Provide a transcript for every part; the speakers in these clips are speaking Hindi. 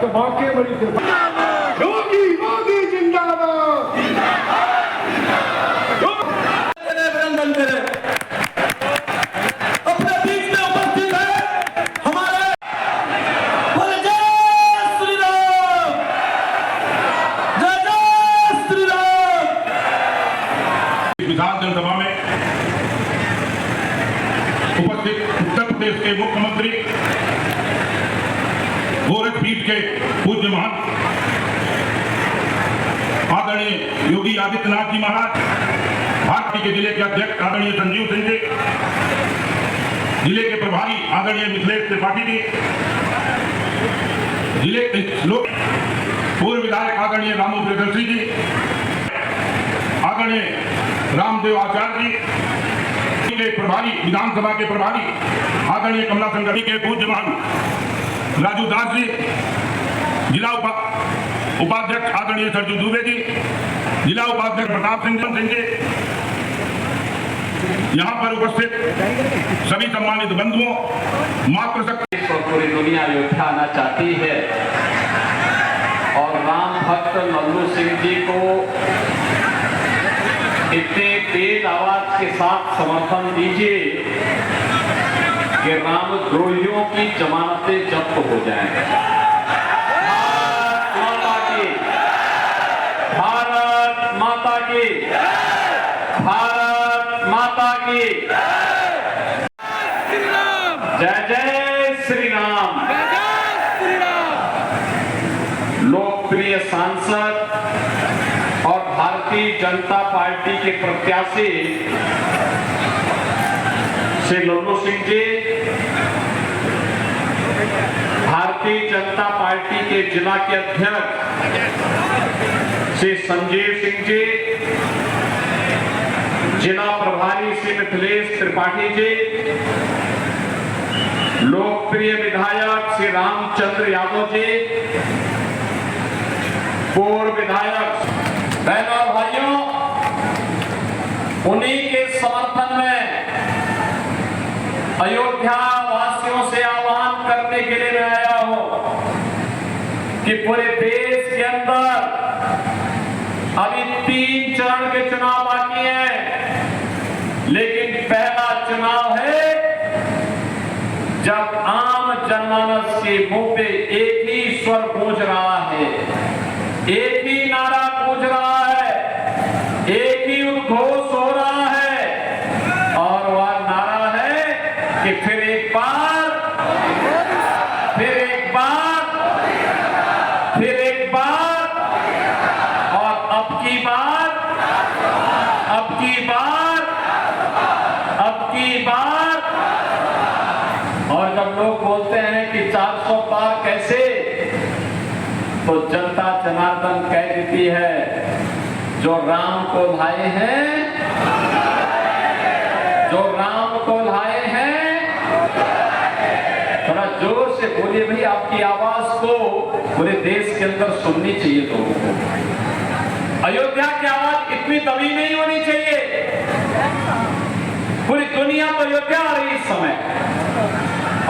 तो वाकई बड़ी योगी योगी जिंदाबाद अभिनंदन करें। अपने बीच में उपस्थित है हमारे बोले जय श्री राम, जय जय श्री राम। विधान जनसभा में उपस्थित उत्तर प्रदेश के मुख्यमंत्री गोरखपीठ के पूज्य महान आदरणीय योगी आदित्यनाथ जी महाराज, भाजपा के जिले के अध्यक्ष आदरणीय संजीव सिंह जी, जिले के प्रभारी आदरणीय मिथिलेश त्रिपाठी जी, जिले के लोक पूर्व विधायक आदरणीय रामू प्रियदर्शी जी, आदरणीय रामदेव आचार्य जी के प्रभारी, विधानसभा के प्रभारी आदरणीय कमला संगठी के पूज्य महान राजू दास जी, जिला उपाध्यक्ष आदरणीय सरजू दुबे जी, जिला उपाध्यक्ष प्रताप सिंह जी, यहाँ पर उपस्थित सभी सम्मानित बंधुओं, मातृशक्ति और पूरी दुनिया अयोध्या आना चाहती है और राम भक्त लल्लू सिंह जी को इतने तेज आवाज के साथ समर्थन दीजिए कि रामद्रोहियों की जमानतें जब्त हो जाएं। भारत माता की, भारत माता की जय जय श्री राम। लोकप्रिय सांसद और भारतीय जनता पार्टी के प्रत्याशी श्री लल्लू सिंह जी, भारतीय जनता पार्टी के जिला के अध्यक्ष श्री संजीव सिंह जी, जिला प्रभारी श्री मिथिलेश त्रिपाठी जी, लोकप्रिय विधायक श्री रामचंद्र यादव जी, पूर्व विधायक, बहनों और भाइयों, उन्हीं के समर्थन में अयोध्या वासियों से आह्वान करने के लिए मैं आया हूं कि पूरे देश के अंदर अभी 3 चरण के चुनाव बाकी हैं, लेकिन पहला चुनाव है जब आम जनमानस के मुंह पे एक ही स्वर गूंज रहा है, एक ही नारा गूंज रहा है, एक ही उद्घोष हो रहा है और वह नारा है कि फिर एक बार, फिर एक बार, फिर एक बार और अब की बार, अब की बार, अब की बार। और जब लोग बोलते हैं कि 400 पार कैसे, तो जनता जनार्दन कह देती है जो राम को लाए हैं, जो राम को लाए हैं। थोड़ा जोर से बोलिए भाई, आपकी आवाज को पूरे देश के अंदर सुननी चाहिए लोगों को। अयोध्या की आवाज इतनी दबी नहीं होनी चाहिए। पूरी दुनिया तो अयोध्या आ रही इस समय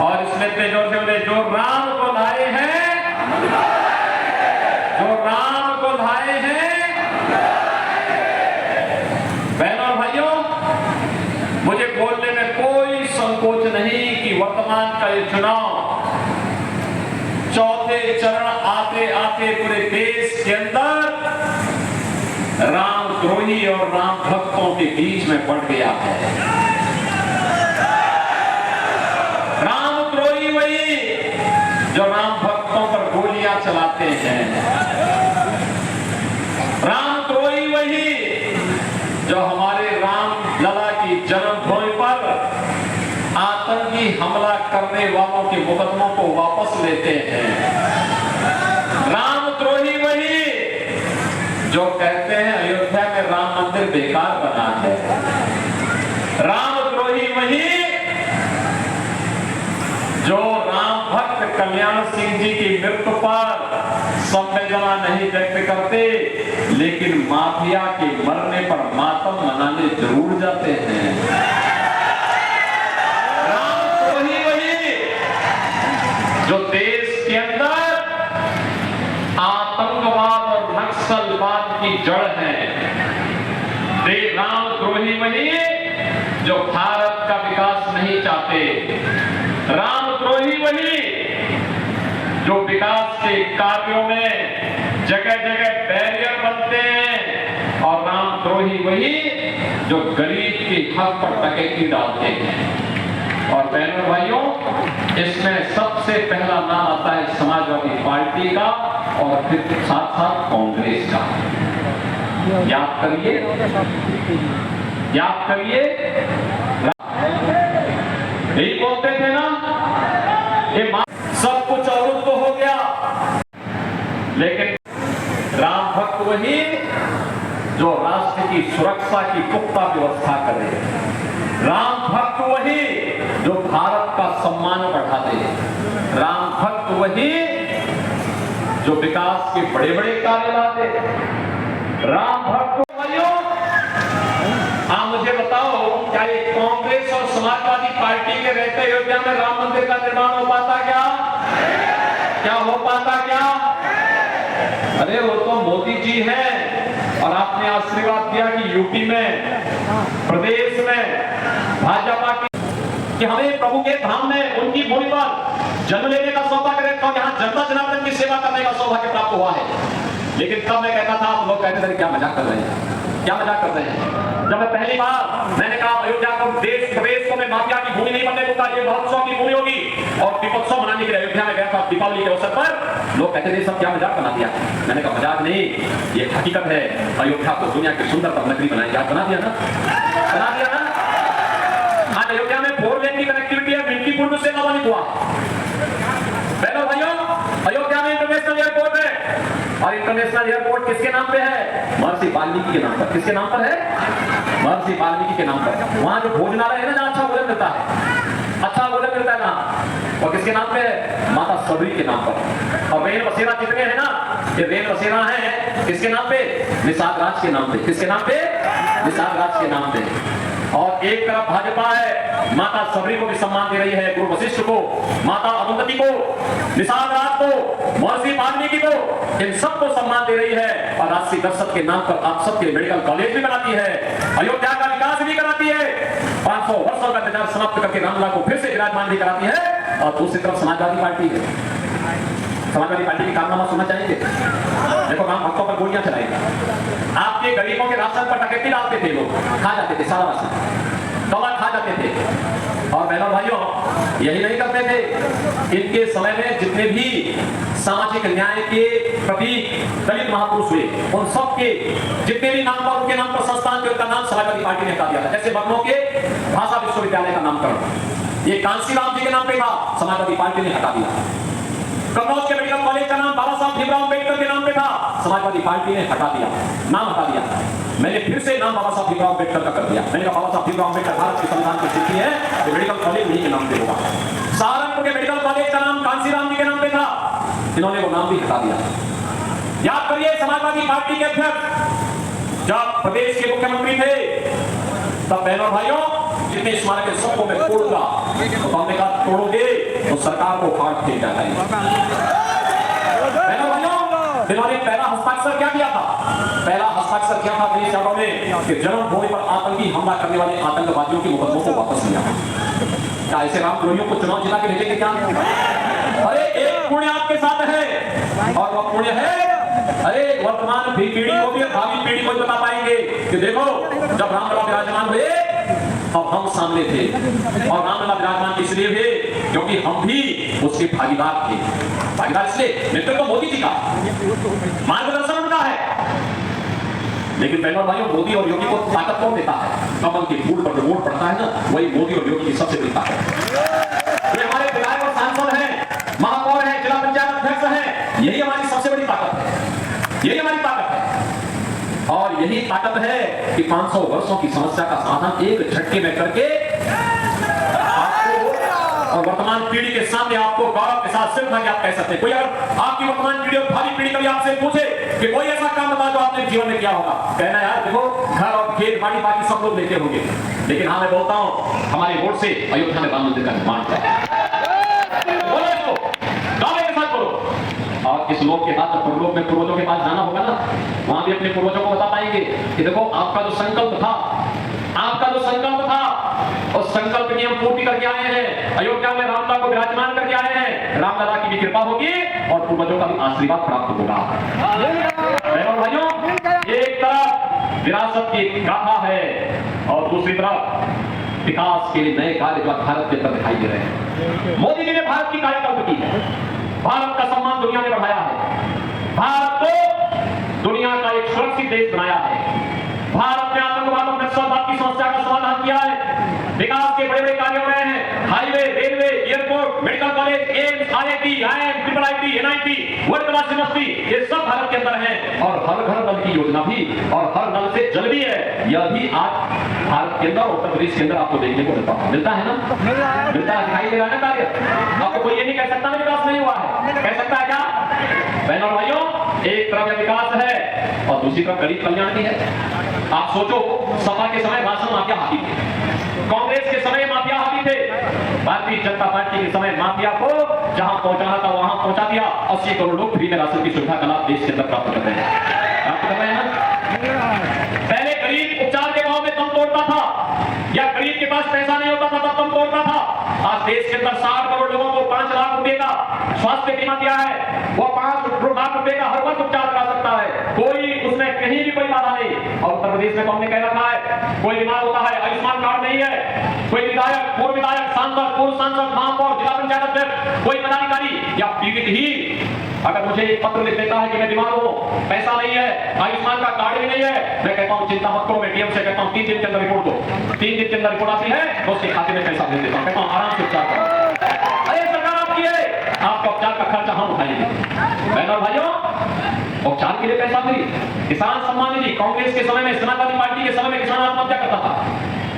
और इसमें तेजों से बोले जो राम को लाए हैं, जो राम को लाए हैं। बहनों और भाइयों, मुझे बोलने में कोई संकोच नहीं कि वर्तमान का ये चुनाव चौथे चरण आते आते पूरे देश के अंदर रामद्रोही और राम भक्तों के बीच में बढ़ गया है। रामद्रोही वही जो राम भक्तों पर गोलियां चलाते हैं, रामद्रोही वही जो हमारे राम लला की जन्मभूमि पर आतंकी हमला करने वालों के मुकदमों को वापस लेते हैं। रामद्रोही वही जो कहते हैं अयोध्या में राम मंदिर बेकार बना है। रामद्रोही वही जो राम भक्त कल्याण सिंह जी की मृत्यु पर संवेदना नहीं व्यक्त करते, लेकिन माफिया के मरने पर मातम मनाने जरूर जाते हैं। रामद्रोही वही जो देश के अंदर की जड़ हैं। रामद्रोही वही जो भारत का विकास नहीं चाहते, रामद्रोही वही जो विकास के कार्यों में जगह जगह बैरियर बनते हैं, और रामद्रोही वही जो गरीब के हक पर डकैती डालते हैं। और बहनों भाइयों, इसमें सबसे पहला नाम आता है समाजवादी पार्टी का और फिर साथ साथ कांग्रेस का। याद करिए, याद करिए, यही बोलते थे ना, ये सब कुछ अवरुद्ध तो हो गया, लेकिन राम भक्त वही जो राष्ट्र की सुरक्षा की पुख्ता व्यवस्था करे, राम भक्त वही जो भारत का सम्मान बढ़ा दे, राम भक्त वही जो विकास के बड़े बड़े कार्य ला दे, राम भक्त भाइयों। आप मुझे बताओ, क्या ये कांग्रेस और समाजवादी पार्टी के रहते अयोध्या में राम मंदिर का निर्माण हो पाता क्या? क्या हो पाता क्या? अरे वो तो मोदी जी हैं, और आपने आशीर्वाद दिया कि यूपी में, प्रदेश में भाजपा की, कि हमें प्रभु के धाम में उनकी भूमि पर जन्म लेने का सौभाग्य, यहाँ जनता जनार्दन की सेवा करने का सौभाग्य प्राप्त हुआ है। लेकिन तब मैं कहता था, आप लोग कहते थे क्या मजाक कर रहे हैं, क्या मजाक कर रहे हैं। जब मैं पहली बार मैंने कहा अयोध्या को देश प्रदेश को मैं माफिया की भूमि नहीं बनने दूंगा, ये महोत्सव की भूमि होगी, और दीपोत्सव मनाने के लिए अयोध्या में गया था दीपावली के अवसर पर, लोग कहते थे सब क्या मजाक बना दिया। मैंने कहा मजाक नहीं, ये हकीकत है। अयोध्या को दुनिया की सुंदरतम नगरी बनाई, याद बना दिया ना, बना दिया ना। आज अयोध्या में 4 लेन की कनेक्टिविटी है, मिल्कीपुर से नामांकित हुआ। बहनों भाइयों, अयोध्या में इंटरनेशनल एयरपोर्ट है, और इंटरनेशनल एयरपोर्ट किसके नाम पे है? महर्षि वाल्मीकि के नाम पर। किसके नाम पर है? महर्षि वाल्मीकि के नाम पर। वहां जो भोजनालय है ना, जहां अच्छा भोजन मिलता है, अच्छा भोजन मिलता है ना, और किसके नाम पे है? माता सबरी के नाम पर। और रेल बसेरा जितने हैं ना, ये रेल बसेरा है किसके नाम पे? निषाद राज के नाम पे। किसके नाम पे? निषाद राज के नाम पे। और एक तरफ भाजपा है, माता सबरी को भी सम्मान दे रही है, गुरु वशिष्ठ को, माता अरुंधति को, निषाद राज को, महर्षि वाल्मीकि को, इन सबको सम्मान दे रही है। और राष्ट्रीय दर्शक के नाम पर आप सबके मेडिकल कॉलेज भी बनाती है, अयोध्या का विकास भी कराती है, 500 वर्षों का इंतजार समाप्त करके रामलला को फिर से विराजमान भी कराती है। और दूसरी तरफ समाजवादी पार्टी है, समाजवादी पार्टी की कारनामा सुनना चाहेंगे? देखो, राम भक्तों पर गोलियां चलाई, आपके गरीबों के राशन पर डकैती डालते थे, लोग खा जाते थे, सारा राशन दवा खा जाते थे। और बहनों भाइयों, यही नहीं करते थे, इनके समय में जितने भी सामाजिक न्याय के प्रतीक दलित महापुरुष हुए, उन सब के जितने भी नाम पर, उनके नाम पर संस्थान के, उनका नाम समाजवादी पार्टी ने हटा दिया था। जैसे बगनों के भाषा विश्वविद्यालय का नामकरण ये कांशीराम जी के नाम पे था, समाजवादी पार्टी ने हटा दिया। कन्नौज के मेडिकल कॉलेज का नाम बाबा साहब भीमराव अम्बेडकर के नाम पे था, समाजवादी पार्टी ने हटा दिया, नाम हटा दिया। मैंने फिर से नाम बाबा साहब भीमराव अम्बेडकर का कर दिया। मैंने कहा बाबा साहब भीमराव अम्बेडकर भारत के संविधान की स्थिति है, तो मेडिकल कॉलेज उन्हीं के नाम पे होगा। सहारनपुर के मेडिकल कॉलेज का नाम कांशीराम जी के नाम पे था, इन्होंने वो नाम भी हटा दिया। याद करिए, समाजवादी पार्टी के अध्यक्ष जब प्रदेश के मुख्यमंत्री थे, तब बहनों भाइयों जितने स्मारक है सबको मैं तोड़ूंगा, तो हमने कहा तोड़ोगे तो सरकार को फाड़ फेंक जाएगा। बहनों भाइयों, इन्होंने पहला हस्ताक्षर क्या किया था? पहला हस्ताक्षर क्या था अखिलेश यादव ने? कि जन्मभूमि पर आतंकी हमला करने वाले आतंकवादियों के मुकदमों को वापस लिया। क्या ऐसे रामद्रोहियों को चुनाव जिता के भेजेंगे क्या? अरे एक पुण्य आपके साथ है, और वह पुण्य है, अरे वर्तमान पीढ़ी को भी भावी पीढ़ी को बता पाएंगे कि देखो, जब रामलला विराजमान हुए अब हम सामने थे, और रामलला विराजमान इसलिए हुए क्योंकि हम भी उसके भागीदार थे। भागीदार इसलिए नेतृत्व मोदी जी का, मार्गदर्शन उनका है। लेकिन बहनों भाइयों, मोदी और योगी को ताकत कौन देता है? कमल के फूल पर जो वोट पड़ता है ना, वही मोदी और योगी की सबसे बड़ी ताकत। ये हमारे विधायक और सांसद हैं, महापौर हैं, जिला पंचायत अध्यक्ष हैं, यही हमारी सबसे बड़ी ताकत है, यही हमारी ताकत है। और यही ताकत है कि 500 वर्षों की समस्या का समाधान एक झटके में करके आपको और वर्तमान पीढ़ी के सामने आपको गौरव के साथ सिर्फ आप कह सकते हैं। कोई अगर आपकी वर्तमान पीढ़ी और भावी पीढ़ी कभी आपसे पूछे कि कोई ऐसा काम बता जो आपने जीवन में किया होगा, कहना यार देखो घर और खेत बाड़ी बाकी सब लोग लेते होंगे, लेकिन हाँ मैं बोलता हूँ हमारे वोट से अयोध्या में राम मंदिर का निर्माण किया। बोलो इसको, दावे के साथ बोलो। और इस लोक के बाद जब परलोक में पूर्वजों के पास जाना होगा ना, वहां भी अपने पूर्वजों को बता पाएंगे कि देखो आपका जो संकल्प था, उस संकल्प की हम पूर्ति करके आए हैं। अयोध्या में रामलला को विराजमान करके आए हैं। रामलला की भी कृपा होगी और पूर्वजों का भी आशीर्वाद प्राप्त होगा। बहनों भाइयों, एक तरफ विरासत की गाथा है और दूसरी तरफ विकास के नए कार्य जो भारत के अंदर दिखाई दे रहे हैं। मोदी जी ने भारत की कायाकल्प की है, भारत का सम्मान दुनिया में बढ़ाया है, भारत को दुनिया का एक सुरक्षित देश बनाया है, भारत ने आतंकवाद और नक्सलवाद की समस्या का समाधान किया है, विकास के बड़े बड़े कार्य हो रहे हैं, highway, railway, airport, medical college, AIIMS, IIT, IIM, IIT, NIT, world class university, ये सब भारत के अंदर है। और हर घर नल की योजना भी, और हर नल से जल भी है, यह भी आज भारत के अंदर, उत्तर प्रदेश के अंदर आपको देखने को मिलता है ना, मिलता है, दिखाई दे रहा है ना कार्य। आपको कोई ये नहीं कह सकता विकास नहीं हुआ है, कह सकता है क्या? बहनों भाइयों, एक तरफ विकास है और दूसरी तरफ गरीब कल्याण भी है। आप सोचो, सपा के समय भाषण माफिया हाथी थे, कांग्रेस के समय माफिया हाथी थे, भारतीय जनता पार्टी के समय माफिया को जहां पहुंचाना था वहां पहुंचा दिया। 80 करोड़ लोग फ्री में राशन की सुविधा का लाभ देश के अंदर प्राप्त कर रहे हैं। पहले गरीब उपचार के भाव में दम तोड़ता था, या गरीब के पास पैसा नहीं होता था तब दम तोड़ता था। आज देश के अंदर 60 करोड़ लोगों को 5 लाख रुपए का स्वास्थ्य बीमा दिया है, वो 5 लाख रुपए का हर वर्ष उपचार करा सकता है, कोई उसमें कहीं भी कोई बाधा नहीं। और उत्तर प्रदेश में हमने कह रखा है, कोई बीमार होता है आयुष्मान कार्ड नहीं है, कोई विधायक, पूर्व विधायक, सांसद, पूर्व सांसद, महापौर, जिला पंचायत अध्यक्ष, कोई पदाधिकारी या पीड़ित ही अगर मुझे एक पत्र लिख देता है कि मैं बीमार हूं, पैसा नहीं है, आयुष्मान का कार्ड भी नहीं है, मैं कहता हूं चिंता मत करो, मैं डीएम से कहता हूं 3 दिन के अंदर रिपोर्ट दो, 3 दिन के अंदर रिपोर्ट आती है तो उसके खाते में पैसा भेज देता हूं, कहता हूं आराम से उपचार करो। अरे सरकार आपकी है, आपका उपचार का खर्चा हम उठाएंगे। बहनों भाइयों, उपचार के लिए पैसा फ्री, किसान सम्मान निधि, कांग्रेस के समय में, समाजवादी पार्टी के समय में किसान आत्महत्या करता था,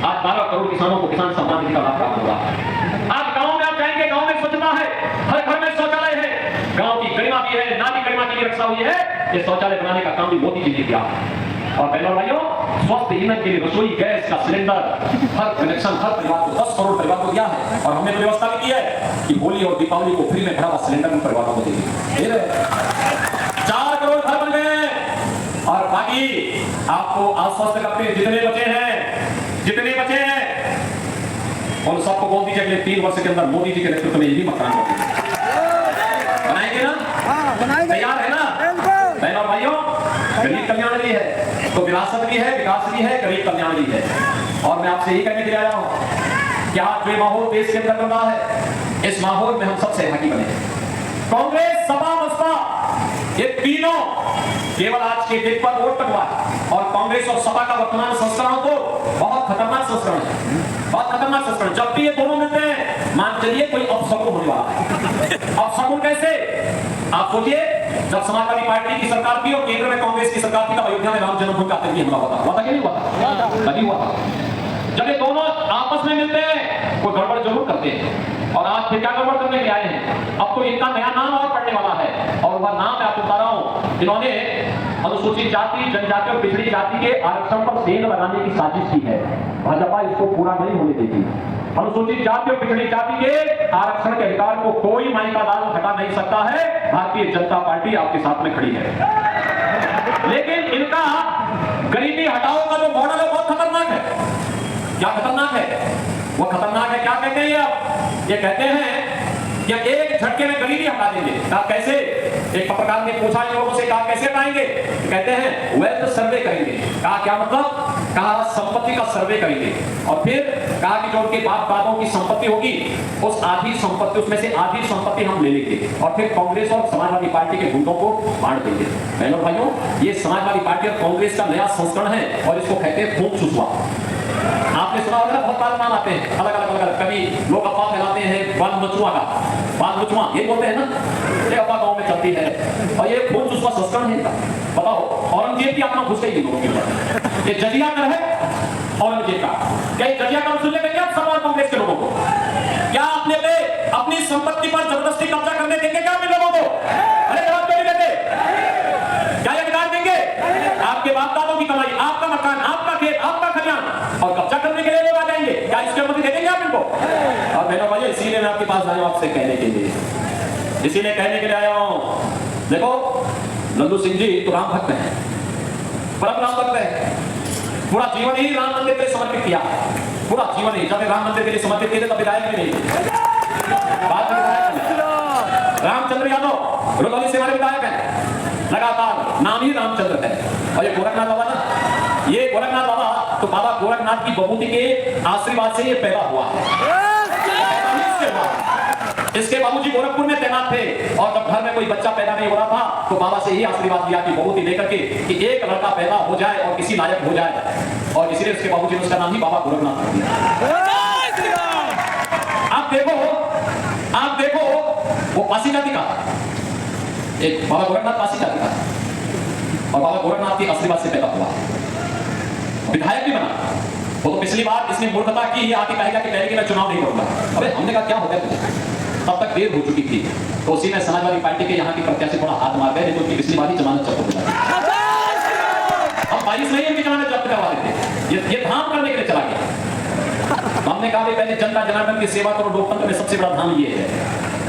आज 12 करोड़ किसानों को किसान सम्मान निधि का लाभ प्राप्त होगा। आज गांव में आप जाएंगे, गांव में स्वच्छता है, हर घर में शौचालय है, गांव की गरिमा भी है, नारी गरिमा की भी रक्षा हुई है। ये शौचालय बनाने का काम भी मोदी जी ने किया। और बहनों भाइयों, स्वस्थ ईंधन के लिए रसोई गैस का सिलेंडर हर कनेक्शन, हर परिवार को 10 करोड़ परिवार को दिया है। और हमने तो व्यवस्था भी की है कि होली और दीपावली को फ्री में भरा हुआ सिलेंडर उन परिवारों को देंगे। 4 करोड़ घर बन गए हैं। और बाकी आपको आश्वस्त करते हैं, जितने बचे हैं उन सबको बोल दीजिए अगले 3 वर्ष के अंदर मोदी जी के नेतृत्व में यही मकान बनाएंगे ना, तैयार है ना? बहनों भाइयों, गरीब कल्याण भी है तो विरासत भी है, विकास भी है, गरीब कल्याण भी है। और मैं आपसे यही कहने के लिए आया हूं कि आज जो माहौल देश के अंदर बन रहा है, इस माहौल में हम सब सहभागी बने। कांग्रेस, सपा, बसपा, ये तीनों केवल आज के दिन पर वोट टकवा है। और कांग्रेस और सपा का वर्तमान संस्करण तो बहुत खतरनाक संस्करण है, बहुत खतरनाक संस्करण। जब भी ये दोनों मिलते हैं, मान चलिए कोई अपशगुन होने वाला है। अपशगुन कैसे? आप सोचिए, जब समाजवादी पार्टी की सरकार थी और केंद्र में कांग्रेस की सरकार थी, तब अयोध्या में राम जन्मभूमि का आतंकी हमला हुआ था कि नहीं हुआ था? कभी हुआ था। जब ये दोनों आपस में मिलते हैं, कोई गड़बड़ जरूर करते हैं। और आज फिर क्या गड़बड़ करने के आए हैं? अब तो इनका नया नाम और पड़ने वाला है, और वह नाम मैं आपको बता रहा हूं। इन्होंने अनुसूचित जाति, जनजाति और पिछड़ी जाति के आरक्षण पर सेंध लगाने की साजिश की है। भाजपा इसको पूरा नहीं होने देगी। अनुसूचित जाति और पिछड़ी जाति के आरक्षण के अधिकार को कोई माई का दाल हटा नहीं सकता है। भारतीय जनता पार्टी आपके साथ में खड़ी है। लेकिन इनका गरीबी हटाओ का जो मॉडल है बहुत खतरनाक है। क्या खतरनाक है? वो खतरनाक है, क्या कहते हैं ये कहते हैं कि एक झटके में गरीबी हटा देंगे। कहा कैसे? एक पत्रकार ने पूछा इन लोगों से, कहा कैसे हटाएंगे? कहते हैं वेल्थ सर्वे करेंगे। कहा क्या मतलब? कहा संपत्ति का सर्वे करेंगे, और फिर कहा कि जो उनके बाप दादों की संपत्ति होगी, उस आधी संपत्ति, उसमें से आधी संपत्ति हम ले लेंगे, और फिर कांग्रेस और समाजवादी पार्टी के गुंडों को बांट देंगे। बहनों भाइयों, ये समाजवादी पार्टी और कांग्रेस का नया संस्करण है, और इसको कहते हैं खून चुसवा। आपने सुना होगा, बहुत बार नाम आते हैं अलग अलग। कभी लोग अफवाह फैलाते हैं बाल बचुआ का, बाल बचुआ ये बोलते हैं ना, ये अफवाह गांव में चलती है, और ये खून चुसवा संस्करण है इनका। बताओ, औरंगजेब की आत्मा घुस गई लोगों के ऊपर। ये जजिया कर है औरंगजेब का। क्या ये जजिया कर सुन लेंगे आप सब कांग्रेस के लोगों को? क्या अपने पे अपनी संपत्ति पर जबरदस्ती कब्जा करने देंगे क्या अपने लोगों को? अरे जवाब क्यों नहीं देते? क्या ये अधिकार देंगे? आपके बाप दादों की कमाई, आपका मकान, आपका खेत, आपका खलियान, और कब्जा करने के लिए लोग आ जाएंगे। क्या इसकी अनुमति दे देंगे आप इनको? और बहनों भाइयों, इसीलिए मैं आपके पास आया हूं, आपसे कहने के लिए, इसीलिए कहने के लिए आया हूं देखो लल्लू सिंह जी तो राम भक्त हैं, परम राम भक्त हैं, पूरा जीवन ही राम मंदिर के लिए समर्पित किया, पूरा जीवन ही। जब राम मंदिर के लिए समर्पित किए थे तब विधायक भी नहीं थे, बाद में विधायक रामचंद्र यादव रुदौली से हमारे विधायक हैं, लगातार नाम ही रामचंद्र है। और ये गोरखनाथ बाबा ना, ये गोरखनाथ बाबा तो बाबा गोरखनाथ की बबूती के आशीर्वाद से ये पैदा हुआ है। इसके बाबूजी गोरखपुर में तैनात थे और जब घर में कोई बच्चा पैदा नहीं हो रहा था तो बाबा से ही आशीर्वाद लिया कि बबूती लेकर के कि एक लड़का पैदा हो जाए और किसी लायक हो जाए, और इसीलिए उसके बाबूजी ने उसका नाम ही बाबा गोरखनाथ रख दिया। आप देखो वो पासी जाति का, एक बाबा गोरखनाथ पासी जाति का, और बाबा गोरखनाथ के आशीर्वाद से पैदा हुआ, विधायक भी बना। वो तो पिछली बार इसने मूर्खता की, ये आके कहेगा कि पहले कि मैं चुनाव नहीं करूंगा। अबे हमने कहा क्या हो गया तुझे, तब तक देर हो चुकी थी। तो उसी में समाजवादी पार्टी के यहाँ की प्रत्याशी थोड़ा हाथ मार गए, तो पिछली बार ही जमानत जब्त हो जाती। अब 22 नहीं उनकी जमानत जब्त करवा देते, ये धाम करने के लिए चला गया। हमने कहा पहले जनता जनार्दन की सेवा करो, लोकतंत्र में सबसे बड़ा धाम ये है।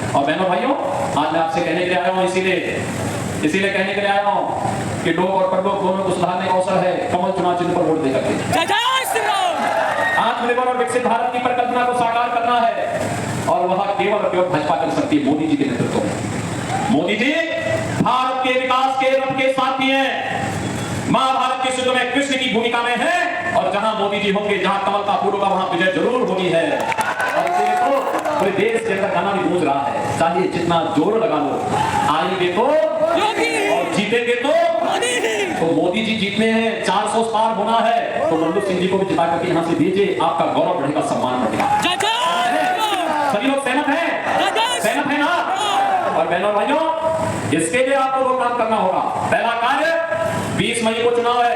और बहनों भाइयों, आज मैं आपसे कहने के लिए आया हूँ, इसीलिए कहने के लिए आया हूँ कि लोग और परलोक दोनों को सुधारने का अवसर है। कमल चुनाव चिन्ह पर वोट देकर के आत्मनिर्भर और विकसित भारत की परिकल्पना को साकार करना है, और वह केवल और केवल भाजपा कर सकती है, मोदी जी के नेतृत्व में। मोदी जी भारत के विकास के रथ के साथी हैं, महाभारत के युद्ध में कृष्ण की भूमिका में है, और जहां मोदी जी होंगे, जहां कमल का फूल होगा, वहां विजय जरूर होनी है। और तो पूरे देश के अंदर गाना भी गूंज रहा है, चाहे जितना जोर लगा लो, आएंगे तो और जीतेंगे तो मोदी जी जीतने हैं, 400 पार होना है, तो लल्लू सिंह जी को भी जिता करके यहाँ से भेजिए, आपका गौरव बढ़ेगा, सम्मान बढ़ेगा। सभी लोग सहमत हैं ना? और बहनों भाइयों, इसके लिए आपको दो काम करना होगा। पहला कार्य, 20 मई को चुनाव है,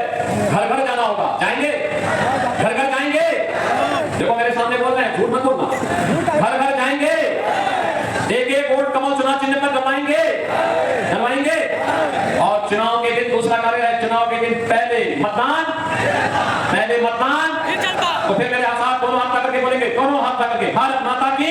घर घर जाना होगा। जाएंगे? घर घर जाएंगे? देखो मेरे सामने बोल रहे हैं, झूठ मत बोलना। घर घर जाएंगे, एक वोट कमल चुनाव चिन्ह पर डलवाएंगे, और चुनाव के दिन दूसरा कार्य है, चुनाव के दिन पहले मतदान, तो फिर मेरे साथ दोनों हाथ करके बोलेंगे, दोनों हाथ करके, भारत माता की